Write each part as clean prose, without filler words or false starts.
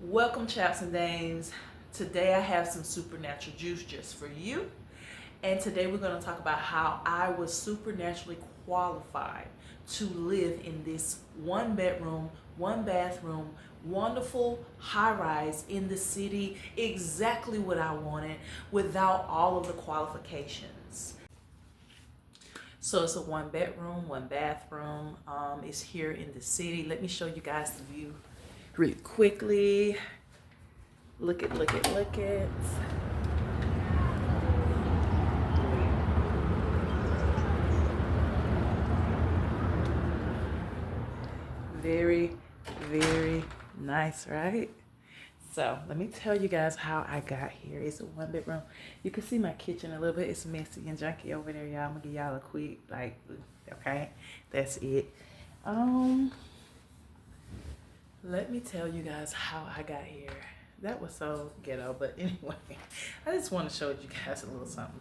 Welcome, chaps and dames. Today I have some supernatural juice just for you. And today we're going to talk about how I was supernaturally qualified to live in this one bedroom, one bathroom, wonderful high rise in the city, exactly what I wanted without all of the qualifications. So it's a one bedroom, one bathroom. It's here in the city. Let me show you guys the view really quickly. Look at. Very, very nice, right? So let me tell you guys how I got here. It's a one bedroom. You can see my kitchen a little bit. It's messy and junky over there, y'all. I'm gonna give y'all a quick, okay, that's it. Um, Let me tell you guys how I got here. That was so ghetto, but anyway, I just want to show you guys a little something.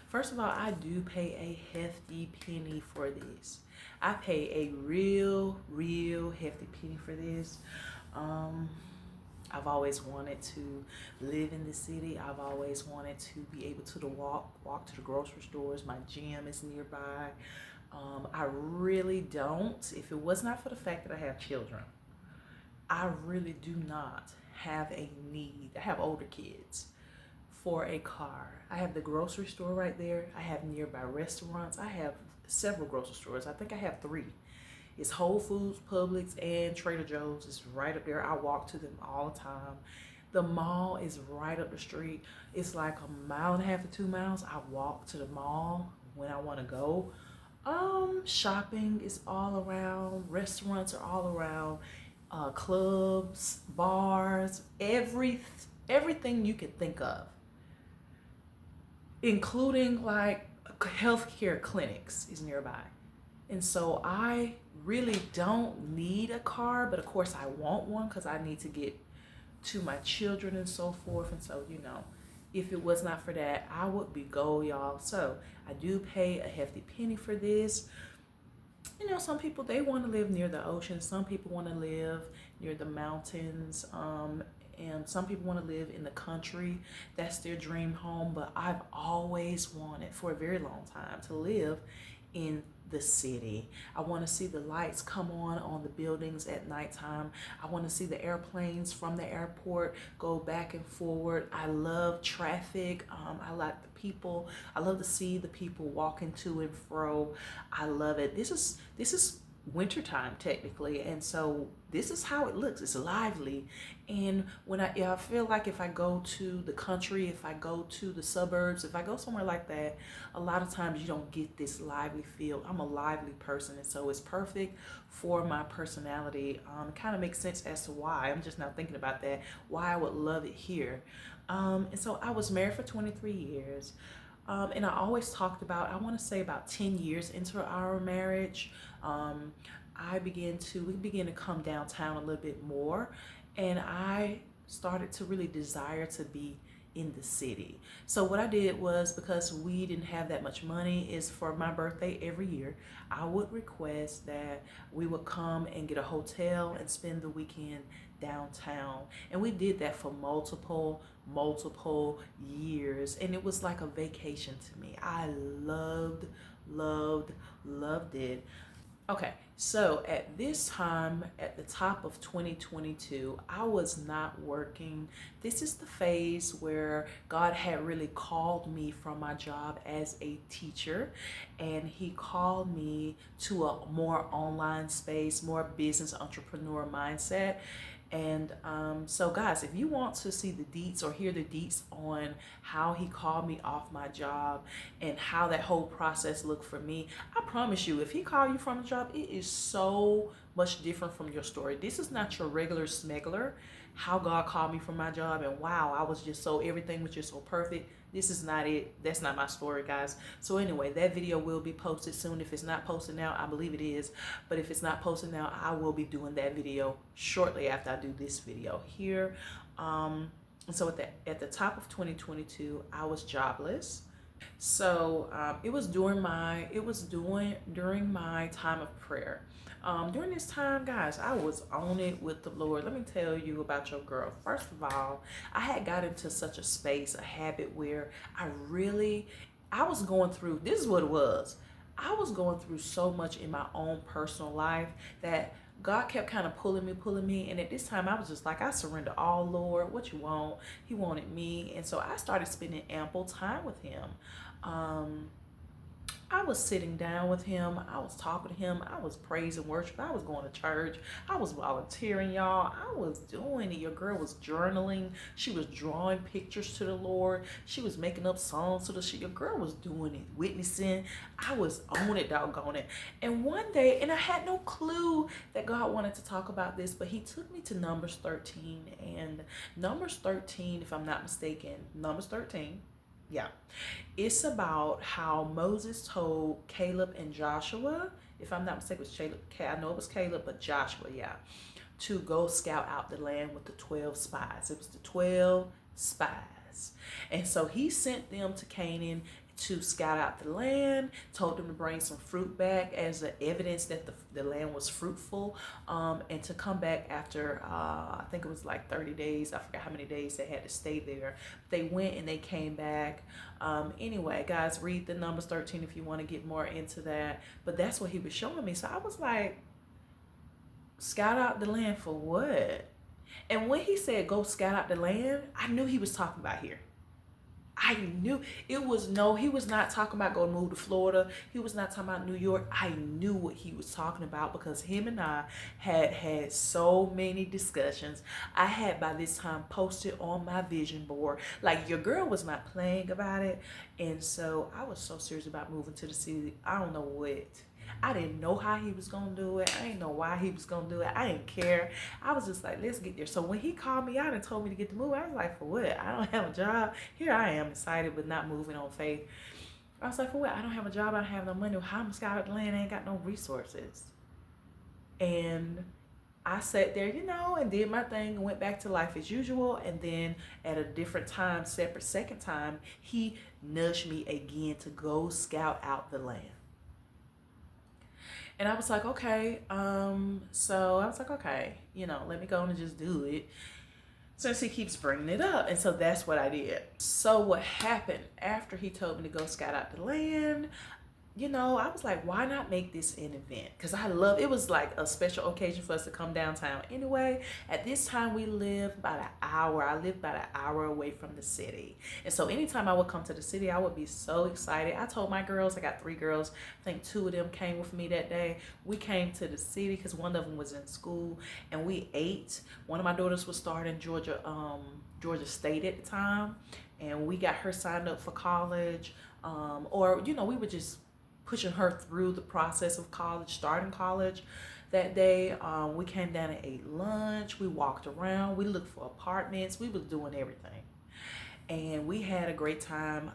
First of all, I do pay a hefty penny for this. I pay a real hefty penny for this. Um, I've always wanted to live in the city. I've always wanted to be able to walk to the grocery stores. My gym is nearby. I really don't, if it was not for the fact that I have children, I really do not have a need. I have older kids for a car. I have the grocery store right there. I have nearby restaurants. I have several grocery stores. I think I have three. It's Whole Foods, Publix, and Trader Joe's. It's right up there. I walk to them all the time. The mall is right up the street. It's like a mile and a half to 2 miles. I walk to the mall when I want to go. Shopping is all around. Restaurants are all around. Clubs, bars, everything you can think of, including like healthcare clinics, is nearby. And so I really don't need a car, but of course I want one because I need to get to my children and so forth. And so, if it was not for that, I would be gold, y'all. So I do pay a hefty penny for this. Some people, they want to live near the ocean. Some people want to live near the mountains. And some people want to live in the country. That's their dream home. But I've always wanted, for a very long time, to live in the city. I want to see the lights come on the buildings at nighttime. I want to see the airplanes from the airport go back and forward. I love traffic. I like the people. I love to see the people walking to and fro. I love it. This is wintertime technically, and so this is how it looks. It's lively. And when I feel like if I go to the country, if I go to the suburbs, if I go somewhere like that, a lot of times you don't get this lively feel. I'm a lively person, and so it's perfect for my personality. It kind of makes sense as to why. I'm just now thinking about that, why I would love it here. And so I was married for 23 years. And I always talked about, I want to say about 10 years into our marriage, we began to come downtown a little bit more, and I started to really desire to be in the city. So what I did was, because we didn't have that much money, is for my birthday every year, I would request that we would come and get a hotel and spend the weekend downtown. And we did that for multiple years, and it was like a vacation to me. I loved it. Okay, so at this time, at the top of 2022, I was not working. This is the phase where God had really called me from my job as a teacher, and He called me to a more online space, more business entrepreneur mindset. And so, guys, if you want to see the deets or hear the deets on how He called me off my job and how that whole process looked for me, I promise you, if He called you from a job, it is so much different from your story. This is not your regular smuggler. How God called me from my job, and wow, I was just everything was just so perfect. This is not it. That's not my story, guys. So anyway, that video will be posted soon. If it's not posted now, I believe it is. But if it's not posted now, I will be doing that video shortly after I do this video here. And so at the top of 2022, I was jobless. So it was during my time of prayer. During this time, guys, I was on it with the Lord. Let me tell you about your girl. First of all, I had got into such a space, a habit where I was going through, this is what it was. I was going through so much in my own personal life that God kept kind of pulling me. And at this time, I was just like, I surrender all, Lord. What you want? He wanted me. And so I started spending ample time with him. Um, I was sitting down with him. I was talking to him. I was praising worship. I was going to church. I was volunteering, y'all. I was doing it. Your girl was journaling. She was drawing pictures to the Lord. She was making up songs to the shit. Your girl was doing it, witnessing. I was on it, doggone it. And one day, and I had no clue that God wanted to talk about this, but he took me to Numbers 13. And Numbers 13, if I'm not mistaken, Numbers 13. Yeah. It's about how Moses told Caleb and Joshua, if I'm not mistaken, it was Caleb, I know it was Caleb, but Joshua, yeah, to go scout out the land with the 12 spies. It was the 12 spies. And so he sent them to Canaan to scout out the land, told them to bring some fruit back as a evidence that the land was fruitful, and to come back after, I think it was like 30 days. I forgot how many days they had to stay there. They went and they came back. Anyway, guys, read the Numbers 13 if you want to get more into that. But that's what he was showing me. So I was like, scout out the land for what? And when he said go scout out the land, I knew he was talking about here. I knew it was he was not talking about going to move to Florida. He was not talking about New York. I knew what he was talking about because him and I had so many discussions. I had by this time posted on my vision board. Like, your girl was not playing about it. And so I was so serious about moving to the city. I don't know what. I didn't know how he was going to do it. I didn't know why he was going to do it. I didn't care. I was just like, let's get there. So when he called me out and told me to get the move, I was like, for what? I don't have a job. Here I am, excited but not moving on faith. I was like, for what? I don't have a job. I don't have no money. How am I scouting out the land? I ain't got no resources. And I sat there, and did my thing and went back to life as usual. And then at a different time, separate second time, he nudged me again to go scout out the land. And I was like, okay. So I was like, okay, let me go and just do it since he keeps bringing it up. And so that's what I did. So what happened after he told me to go scout out the land, I was like, why not make this an event? Because it was like a special occasion for us to come downtown. Anyway, at this time we lived about an hour. I lived about an hour away from the city. And so anytime I would come to the city, I would be so excited. I told my girls, I got 3 girls, I think 2 of them came with me that day. We came to the city because one of them was in school and we ate. One of my daughters was starting Georgia State at the time. And we got her signed up for college. We were just pushing her through the process of college, starting college. That day, we came down and ate lunch. We walked around. We looked for apartments. We was doing everything. And we had a great time.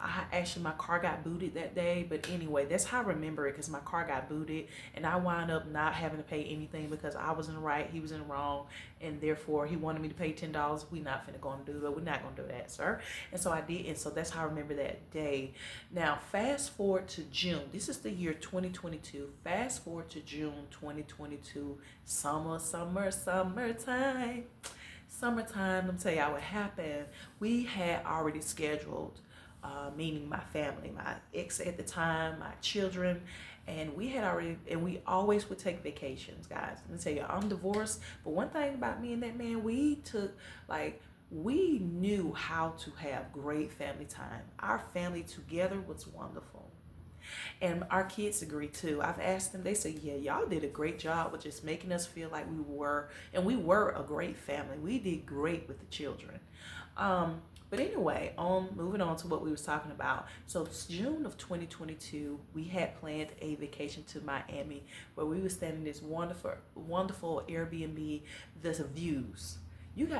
My car got booted that day. But anyway, that's how I remember it, because my car got booted. And I wound up not having to pay anything because I was in the right, he was in the wrong. And therefore, he wanted me to pay $10. We're not finna go and do that. We're not going to do that, sir. And so I did. And so that's how I remember that day. Now, fast forward to June. This is the year 2022. Fast forward to June 2022. Summertime. Summertime, let me tell y'all what happened. We had already scheduled, meaning my family, my ex at the time, my children, and we always would take vacations, guys. Let me tell you, I'm divorced, but one thing about me and that man, we knew how to have great family time. Our family together was wonderful. And our kids agree too. I've asked them, they say, yeah, y'all did a great job with just making us feel like we were a great family. We did great with the children. But anyway, moving on to what we was talking about. So it's June of 2022, we had planned a vacation to Miami where we were staying in this wonderful, wonderful Airbnb. The views.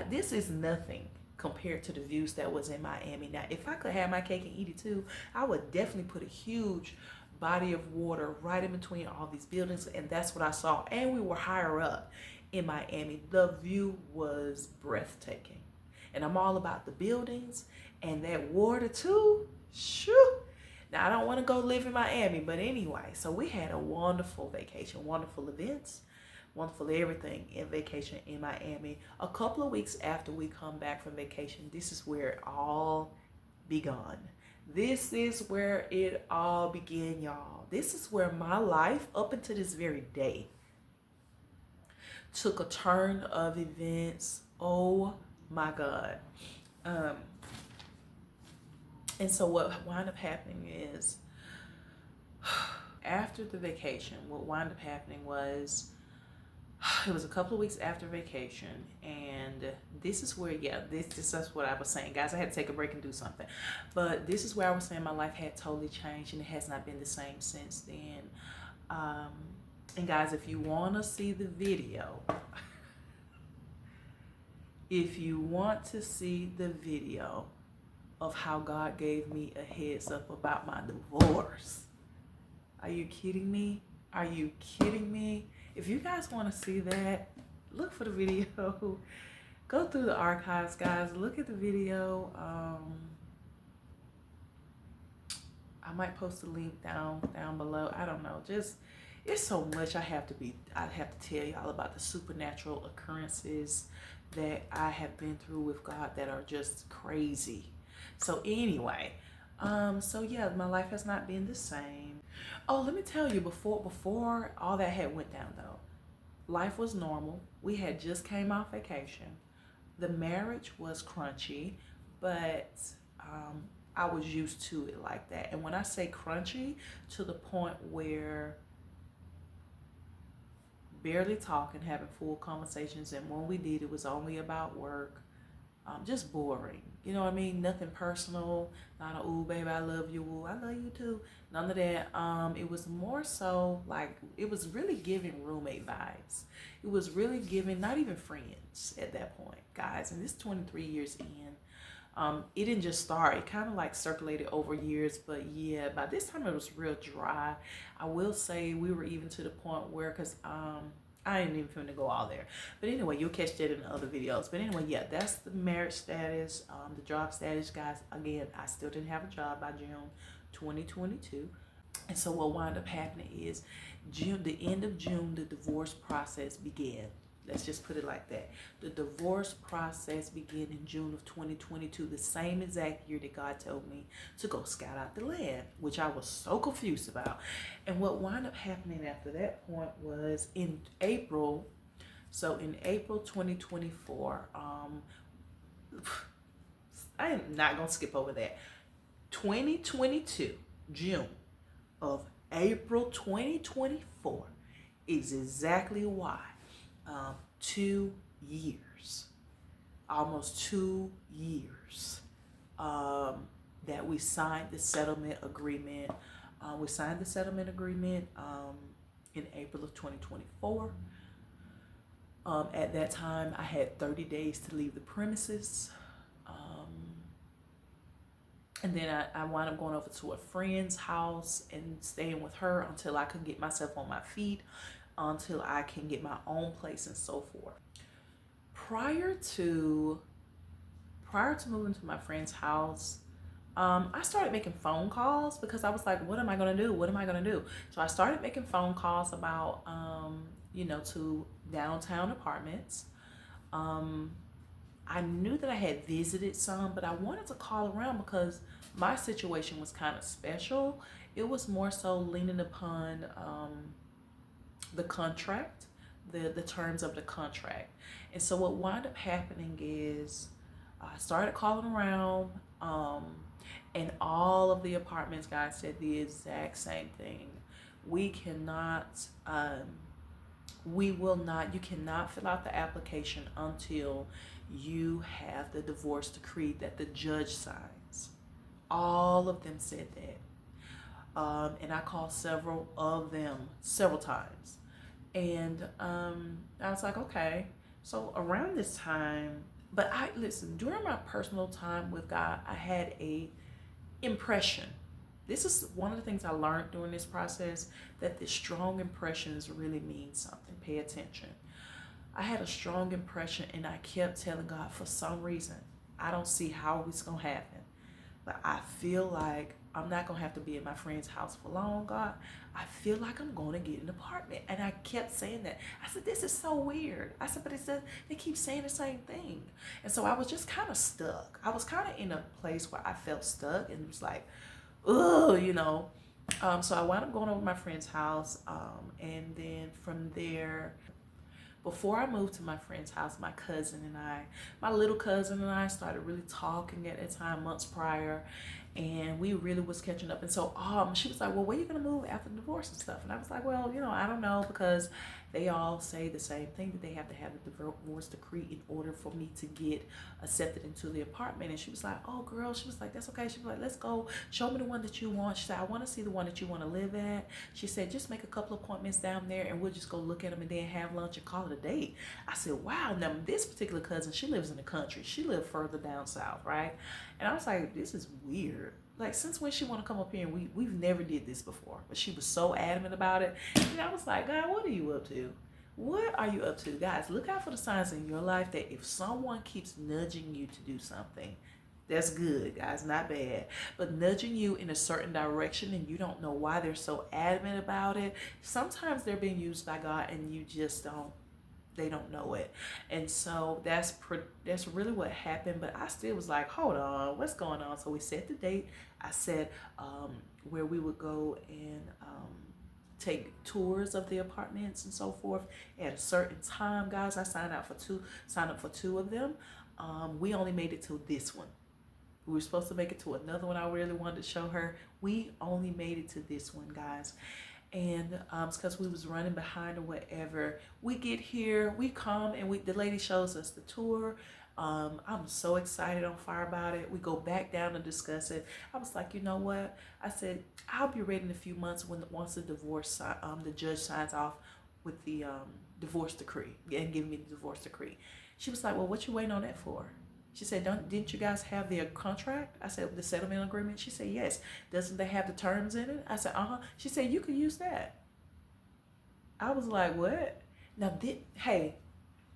This is nothing compared to the views that was in Miami. Now, if I could have my cake and eat it too, I would definitely put a huge body of water right in between all these buildings, and that's what I saw. And we were higher up in Miami. The view was breathtaking. And I'm all about the buildings and that water too. Shoo! Now, I don't want to go live in Miami, but anyway, so we had a wonderful vacation, wonderful events. wonderful everything in vacation in Miami. A couple of weeks after we come back from vacation, this is where it all begun. This is where it all began, y'all. This is where my life, up until this very day, took a turn of events. Oh my God. And so what wound up happening is, after the vacation, what wound up happening was, it was a couple of weeks after vacation, and this is where, that's what I was saying, guys. I had to take a break and do something, but this is where I was saying my life had totally changed, and it has not been the same since then. And guys, if you want to see the video, if you want to see the video of how God gave me a heads up about my divorce, are you kidding me? Are you kidding me? If you guys want to see that, look for the video. Go through the archives, guys. Look at the video. I might post a link down below. I don't know. Just, it's so much I have to tell y'all about the supernatural occurrences that I have been through with God that are just crazy. So anyway, so yeah, my life has not been the same. Oh, let me tell you, before all that had went down though, life was normal. We had just came off vacation. The marriage was crunchy, but I was used to it like that. And when I say crunchy, to the point where barely talking, having full conversations, and when we did, it was only about work. Just boring. You know what I mean? Nothing personal. Not a, ooh, baby, I love you. Ooh, I love you too. None of that. It was more so like, it was really giving roommate vibes. It was really giving, not even friends at that point, guys. And this 23 years in, it didn't just start. It kind of like circulated over years. But yeah, by this time it was real dry. I will say we were even to the point where, because I ain't even finna go all there. But anyway, you'll catch that in the other videos. But anyway, yeah, that's the marriage status, the job status, guys. Again, I still didn't have a job by June 2022. And so what wound up happening is the end of June, the divorce process began. Let's just put it like that. The divorce process began in June of 2022, the same exact year that God told me to go scout out the land, which I was so confused about. And what wound up happening after that point was in April. So in April 2024, I am not going to skip over that. 2022, June of April 2024 is exactly why. 2 years, almost 2 years, that we signed the settlement agreement. We signed the settlement agreement in April of 2024. At that time, I had 30 days to leave the premises. And then I wound up going over to a friend's house and staying with her until I could get myself on my feet, until I can get my own place and so forth. Prior to moving to my friend's house, I started making phone calls because I was like, what am I gonna do? What am I gonna do? So I started making phone calls about, to downtown apartments. I knew that I had visited some, but I wanted to call around because my situation was kind of special. It was more so leaning upon the contract, the terms of the contract. And so what wound up happening is I started calling around, and all of the apartments guys said the exact same thing. You cannot fill out the application until you have the divorce decree that the judge signs. All of them said that. And I called several of them several times. And I was like, okay. So around this time, but during my personal time with God, I had a impression. This is one of the things I learned during this process, that the strong impressions really mean something. Pay attention. I had a strong impression, and I kept telling God, for some reason, I don't see how it's going to happen, but I feel like I'm not going to have to be at my friend's house for long, God. I feel like I'm going to get an apartment. And I kept saying that. I said, this is so weird. I said, but they keep saying the same thing. And so I was just kind of stuck. I was kind of in a place where I felt stuck and it was like, ugh, you know. So I wound up going over to my friend's house. And then from there, before I moved to my friend's house, my little cousin and I started really talking at that time, months prior, and we really was catching up. And so she was like, well, where are you going to move after the divorce and stuff? And I was like, well, I don't know, because they all say the same thing, that they have to have the divorce decree in order for me to get accepted into the apartment. And she was like, oh, girl, she was like, that's okay. She was like, let's go. Show me the one that you want. She said, I want to see the one that you want to live at. She said, just make a couple appointments down there and we'll just go look at them and then have lunch and call it a date. I said, wow. Now, this particular cousin, she lives in the country. She lived further down south, right? And I was like, this is weird. Like, since when she want to come up here, and we've never did this before, but she was so adamant about it. And I was like, God, what are you up to? What are you up to? Guys, look out for the signs in your life that if someone keeps nudging you to do something, that's good, guys, not bad. But nudging you in a certain direction and you don't know why they're so adamant about it, sometimes they're being used by God and you just they don't know it. And so that's really what happened. But I still was like, hold on, what's going on? So we set the date. I said where we would go and take tours of the apartments and so forth at a certain time. Guys, I signed up for two of them. We only made it to this one. We were supposed to make it to another one I really wanted to show her. We only made it to this one, guys. And it's because we was running behind or whatever. We get here, we come, and the lady shows us the tour. I'm so excited, on fire about it. We go back down and discuss it. I was like, you know what? I said, I'll be ready in a few months once the divorce, the judge signs off with the divorce decree and giving me the divorce decree. She was like, well, what you waiting on that for? She said, didn't you guys have the contract? I said, the settlement agreement? She said, yes. Doesn't they have the terms in it? I said, uh-huh. She said, you could use that. I was like, what? Now, hey,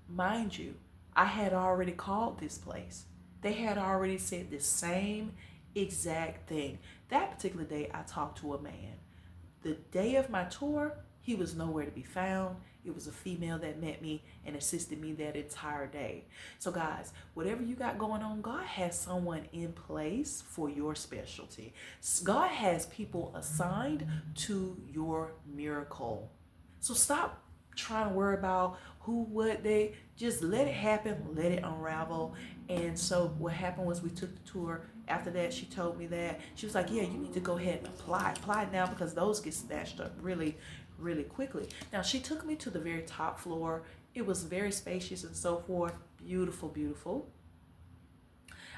mind you, I had already called this place. They had already said the same exact thing. That particular day, I talked to a man. The day of my tour, he was nowhere to be found. It was a female that met me and assisted me that entire day. So guys, whatever you got going on, God has someone in place for your specialty. God has people assigned to your miracle. So stop trying to worry about who, what, they. Just let it happen, let it unravel. And so what happened was we took the tour. After that, she told me that. She was like, yeah, you need to go ahead and apply now, because those get snatched up really, really quickly. Now, she took me to the very top floor. It was very spacious and so forth. Beautiful, beautiful.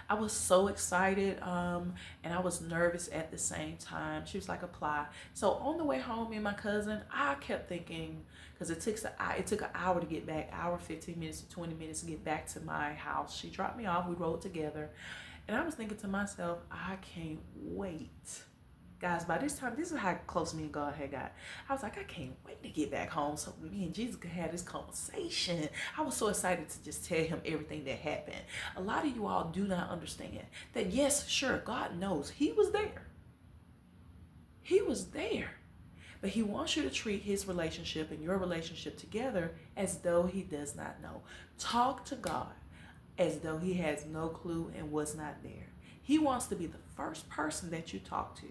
I was so excited and I was nervous at the same time. She was like, apply. So on the way home, me and my cousin, I kept thinking, because it took an hour to get back, hour, 15 minutes to 20 minutes to get back to my house. She dropped me off. We rode together. And I was thinking to myself, I can't wait. Guys, by this time, this is how close me and God had got. I was like, I can't wait to get back home so me and Jesus could have this conversation. I was so excited to just tell him everything that happened. A lot of you all do not understand that, yes, sure, God knows. He was there. He was there. But he wants you to treat his relationship and your relationship together as though he does not know. Talk to God as though he has no clue and was not there. He wants to be the first person that you talk to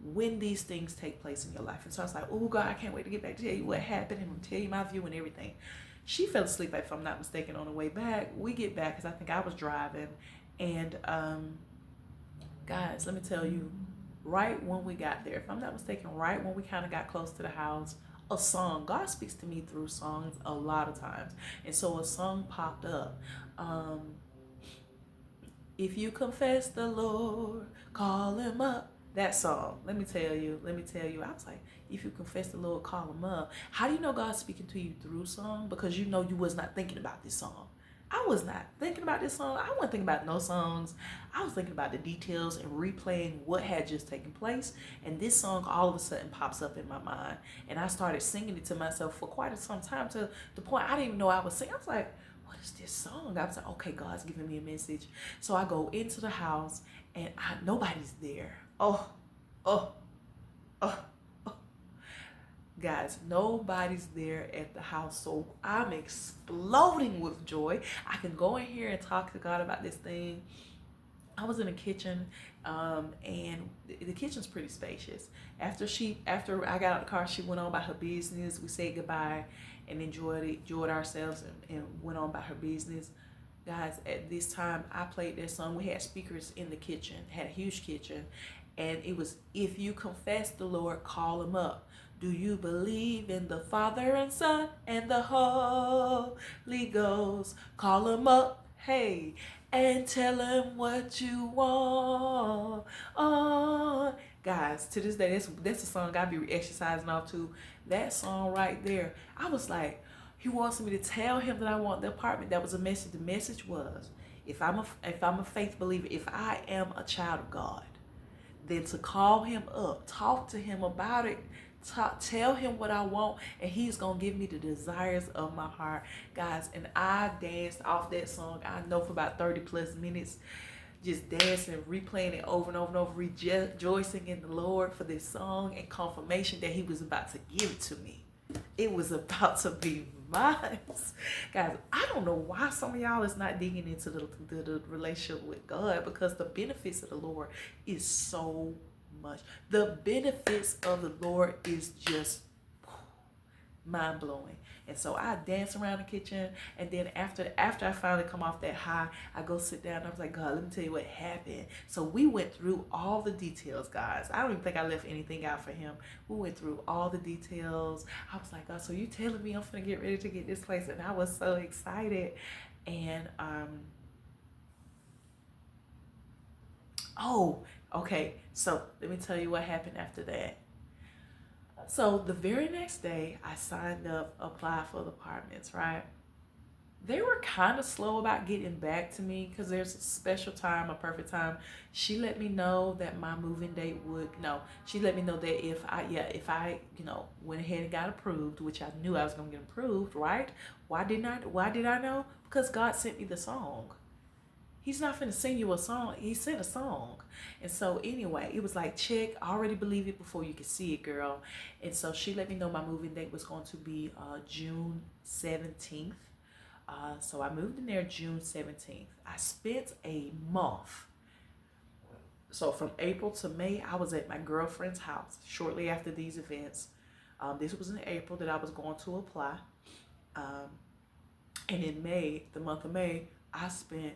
when these things take place in your life. And so I was like, oh God, I can't wait to get back to tell you what happened and tell you my view and everything. She fell asleep, if I'm not mistaken, on the way back. We get back, because I think I was driving. And guys, let me tell you, right when we got there, if I'm not mistaken, right when we kind of got close to the house, a song, God speaks to me through songs a lot of times. And so a song popped up. If you confess the Lord, call him up. That song, let me tell you, I was like, if you confess the Lord, call him up. How do you know God's speaking to you through song? Because you know you was not thinking about this song. I was not thinking about this song. I wasn't thinking about no songs. I was thinking about the details and replaying what had just taken place. And this song all of a sudden pops up in my mind. And I started singing it to myself for quite some time, to the point I didn't even know I was singing. I was like, what is this song? I was like, okay, God's giving me a message. So I go into the house and nobody's there. Oh, Oh, oh, oh. Guys, nobody's there at the house, so I'm exploding with joy. I can go in here and talk to God about this thing. I was in the kitchen, and the kitchen's pretty spacious. After I got out of the car, she went on about her business. We said goodbye and enjoyed ourselves, and went on about her business. Guys, at this time, I played that song. We had speakers in the kitchen, had a huge kitchen, and it was, if you confess the Lord, call him up. Do you believe in the Father and Son and the Holy Ghost? Call him up, hey, and tell him what you want. Oh, guys, to this day, that's a song I be exercising off to. That song right there, I was like, he wants me to tell him that I want the apartment. That was a message. The message was, if I'm a faith believer, if I am a child of God, then to call him up, talk to him about it, tell him what I want, and he's gonna give me the desires of my heart, guys. And I danced off that song, I know, for about 30 plus minutes, just dancing, replaying it over and over and over, rejoicing in the Lord for this song and confirmation that he was about to give it to me. It was about to be mine. Guys, I don't know why some of y'all is not digging into the relationship with God, because the benefits of the Lord is so much. The benefits of the Lord is just mind blowing. And so I dance around the kitchen, and then after I finally come off that high, I go sit down and I was like, God, let me tell you what happened. So we went through all the details, guys. I don't even think I left anything out for him. We went through all the details. I was like, God, so you telling me I'm gonna get ready to get this place? And I was so excited. And oh, okay. So let me tell you what happened after that. So the very next day, I signed up, applied for the apartments, right? They were kind of slow about getting back to me, because there's a special time, a perfect time. She let me know that my moving date would, no, she let me know that if I went ahead and got approved, which I knew I was going to get approved, right? Why did I know? Because God sent me the song. He's not finna sing you a song. He sent a song. And so anyway, it was like, check, I already believe it before you can see it, girl. And so she let me know my moving date was going to be June 17th. So I moved in there June 17th. I spent a month. So from April to May, I was at my girlfriend's house shortly after these events. This was in April that I was going to apply. And in May, the month of May, I spent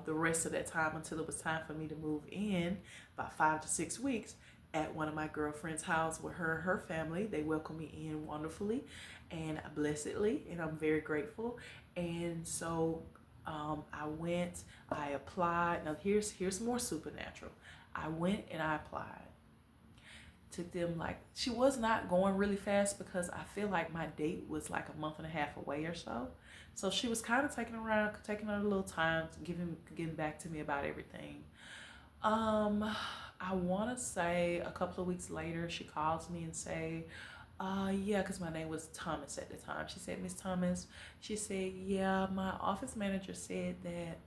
the rest of that time until it was time for me to move in, about 5 to 6 weeks, at one of my girlfriend's house with her and her family. They welcomed me in wonderfully and blessedly, and I'm very grateful. And so I went, I applied. Now here's more supernatural. I went and I applied. Took them, like, she was not going really fast, because I feel like my date was like a month and a half away or so. So she was kind of taking her a little time to getting back to me about everything. I want to say a couple of weeks later, she calls me and say, yeah, because my name was Thomas at the time. She said, Miss Thomas, she said, yeah, my office manager said that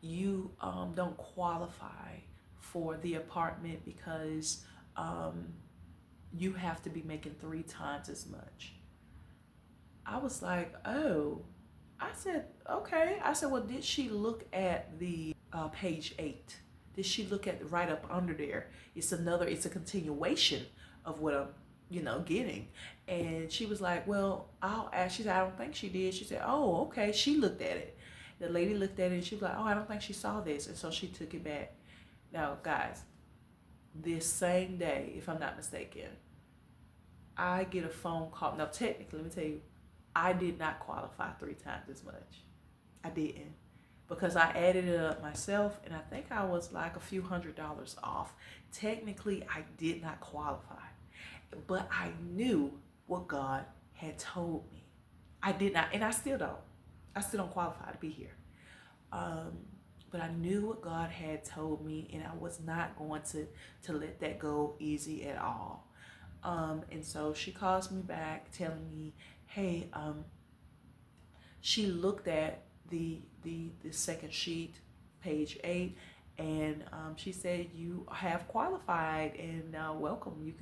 you don't qualify for the apartment, because you have to be making 3 times as much. I was like, oh. I said, okay. I said, well, did she look at the page 8? Did she look at right up under there? It's a continuation of what I'm, getting. And she was like, well, I'll ask. She said, I don't think she did. She said, oh, okay. She looked at it. The lady looked at it and she was like, oh, I don't think she saw this. And so she took it back. Now, guys, this same day, if I'm not mistaken, I get a phone call. Now, technically, let me tell you, I did not qualify 3 times as much. I didn't, because I added it up myself, and I think I was like a few $100s off. Technically, I did not qualify, but I knew what God had told me. I did not, and I still don't. I still don't qualify to be here. But I knew what God had told me, and I was not going to let that go easy at all. And so she calls me back telling me, hey, she looked at the second sheet, page 8, And she said, you have qualified, and welcome.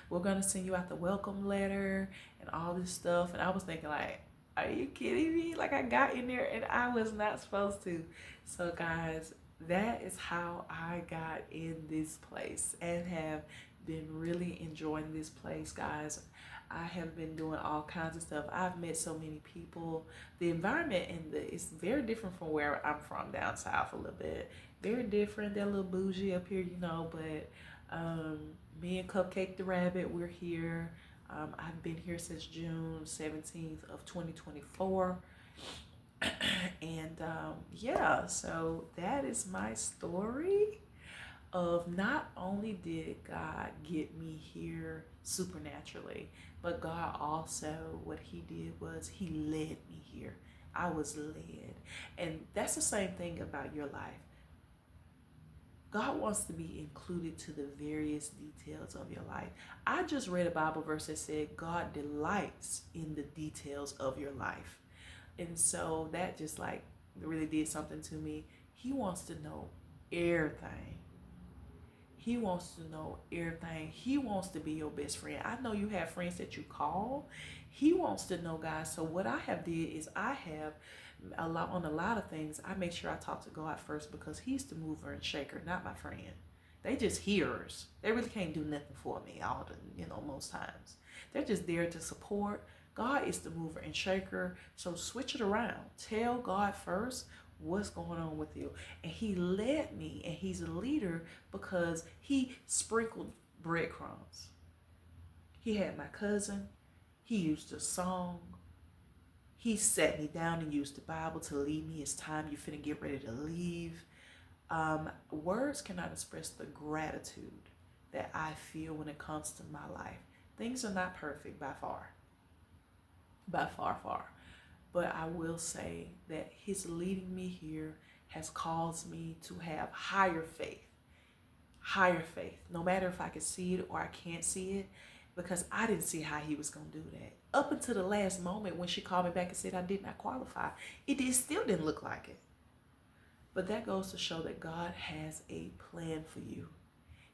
We're gonna send you out the welcome letter and all this stuff. And I was thinking, like, are you kidding me? Like, I got in there and I was not supposed to. So guys, that is how I got in this place and have been really enjoying this place, guys. I have been doing all kinds of stuff. I've met so many people. The environment it's very different from where I'm from, down south a little bit. Very different. They're a little bougie up here, but me and Cupcake the Rabbit, we're here. I've been here since June 17th of 2024. And yeah, so that is my story of not only did God get me here supernaturally, but God also, what he did was he led me here. I was led. And that's the same thing about your life. God wants to be included to the various details of your life. I just read a Bible verse that said God delights in the details of your life. And so that just like really did something to me. He wants to know everything. He wants to know everything. He wants to be your best friend. I know you have friends that you call. He wants to know, guys. So what I have did is I have on a lot of things, I make sure I talk to God first, because he's the mover and shaker, not my friend. They just hearers. They really can't do nothing for me most times. They're just there to support. God is the mover and shaker. So switch it around. Tell God first what's going on with you. And he led me, and he's a leader because he sprinkled breadcrumbs. He had my cousin. He used a song. He sat me down and used the Bible to lead me. It's time, you finna get ready to leave. Words cannot express the gratitude that I feel when it comes to my life. Things are not perfect by far. By far. But I will say that his leading me here has caused me to have higher faith. Higher faith. No matter if I can see it or I can't see it, because I didn't see how he was going to do that. Up until the last moment when she called me back and said I did not qualify, it still didn't look like it. But that goes to show that God has a plan for you.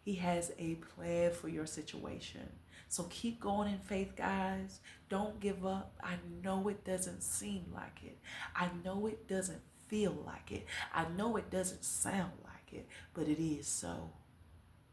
He has a plan for your situation. So keep going in faith, guys. Don't give up. I know it doesn't seem like it. I know it doesn't feel like it. I know it doesn't sound like it, but it is so.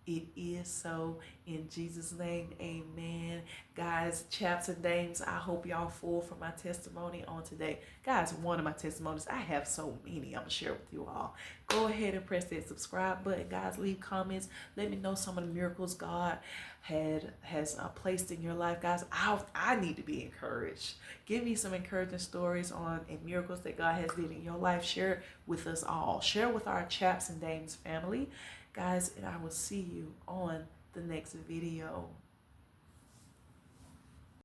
It is so. In Jesus' name, amen. Guys, chaps and dames, I hope y'all full for my testimony on today. Guys, one of my testimonies, I have so many I'm going to share with you all. Go ahead and press that subscribe button. Guys, leave comments. Let me know some of the miracles God has placed in your life. Guys, I need to be encouraged. Give me some encouraging stories and miracles that God has did in your life. Share it with us all. Share with our chaps and dames family. Guys, and I will see you on the next video.